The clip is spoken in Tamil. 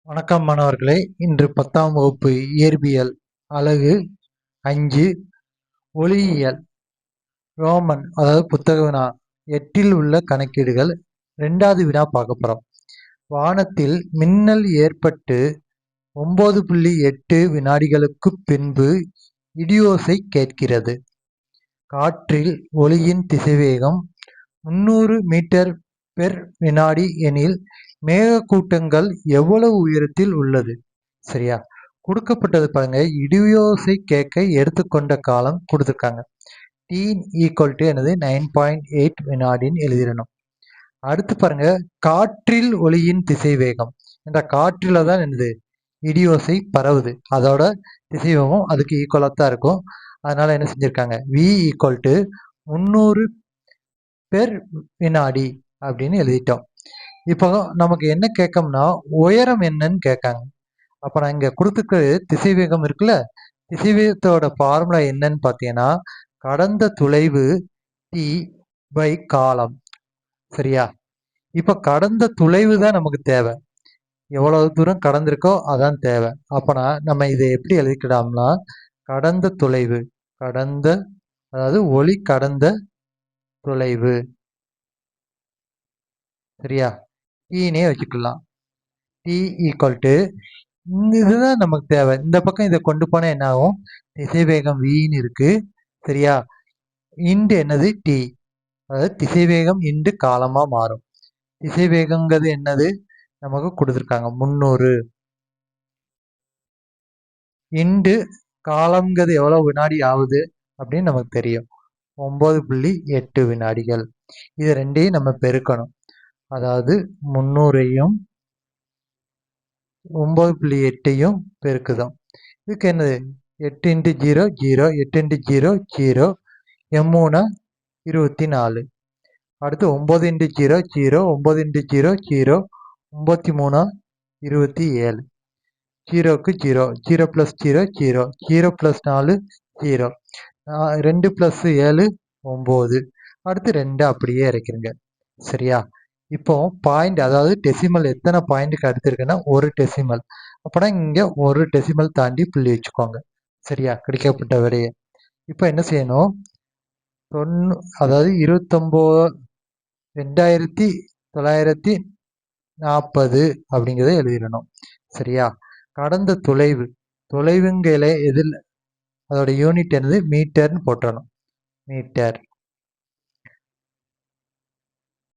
வணக்கம் மாணவர்களே, இன்று 10ஆம் வகுப்பு இயற்பியல் அலகு 5 ஒளியியல் ரோமன் அதாவது புத்தக வினா 8இல் உள்ள கணக்கீடுகள் 2வது வினா பார்க்க போறோம். வானத்தில் மின்னல் ஏற்பட்டு 9.8 வினாடிகளுக்கு பின்பு இடியோசை கேட்கிறது. காற்றில் ஒளியின் திசைவேகம் 300 மீட்டர் பெர் வினாடி எனில் மேகக்கூட்டங்கள் எவ்வளவு உயரத்தில் உள்ளது? சரியா, கொடுக்கப்பட்டது பாருங்க. இடியோசை கேட்க எடுத்துக்கொண்ட காலம் கொடுத்துருக்காங்க. t ஈக்குவல் டு என்னது 9.8 வினாடின்னு எழுதிடணும். அடுத்து பாருங்க, காற்றில் ஒளியின் திசைவேகம். இந்த காற்றில தான் என்னது இடியோசை பரவுது, அதோட திசைவேகம் அதுக்கு ஈக்குவலாக தான் இருக்கும். அதனால என்ன செஞ்சிருக்காங்க, v ஈக்குவல் டு 300 பெர் வினாடி அப்படின்னு எழுதிட்டோம். இப்போ நமக்கு என்ன கேட்கம்னா உயரம் என்னன்னு கேட்காங்க. அப்போ நான் இங்கே கொடுத்துருக்க திசைவேகம் இருக்குல்ல, திசைவேகத்தோட ஃபார்முலா என்னன்னு பார்த்தீங்கன்னா கடந்த தொலைவு t பை காலம். சரியா, இப்போ கடந்த தொலைவு தான் நமக்கு தேவை. எவ்வளவு தூரம் கடந்திருக்கோ அதான் தேவை. அப்போனா நம்ம இதை எப்படி எழுதிக்கிடாம்னா கடந்த தொலைவு, அதாவது ஒளி கடந்த தொலைவு. சரியா, டீனே வச்சுக்கலாம். டி ஈக்குவல் டு இதுதான் நமக்கு தேவை. இந்த பக்கம் இதை கொண்டு போனால் என்ன ஆகும், திசைவேகம் வின்னு இருக்கு. சரியா, இண்டு என்னது டி, அதாவது திசைவேகம் இண்டு காலமாக மாறும். திசைவேகங்கிறது என்னது நமக்கு கொடுத்துருக்காங்க 300 இண்டு காலம்ங்கிறது எவ்வளோ வினாடி ஆகுது அப்படின்னு நமக்கு தெரியும், 9.8 வினாடிகள். இது ரெண்டையும் நம்ம பெருக்கணும். அதாவது 300ஐயும் 9.8ஐயும் பெருக்குதோம். இதுக்கு என்னது 8 இன்ட்டு 0 0, 8 இன்ட்டு 0 0, M3 24. அடுத்து 9 இன்ட்டு 0 0, 9 இன்ட்டு 0 0, 93 27. 0க்கு 0, 0 ப்ளஸ் 0 0, 0 ப்ளஸ் 4 0, 2 ப்ளஸ் 7 9. அடுத்து 2 அப்படியே இறக்கிருங்க. சரியா, இப்போ பாயிண்ட், அதாவது டெசிமல் எத்தனை பாயிண்ட்டுக்கு அடுத்து இருக்குன்னா ஒரு டெசிமல். அப்போனா இங்கே ஒரு டெசிமல் தாண்டி புள்ளி வச்சுக்கோங்க. சரியா, கிடைக்கப்பட்ட விடையை இப்போ என்ன செய்யணும், அதாவது 2940 அப்படிங்கிறத எழுதிடணும். சரியா, கடந்த தொலைவுங்கையில எதில் அதோட யூனிட் என்னது மீட்டர்னு போட்டுறணும். மீட்டர்.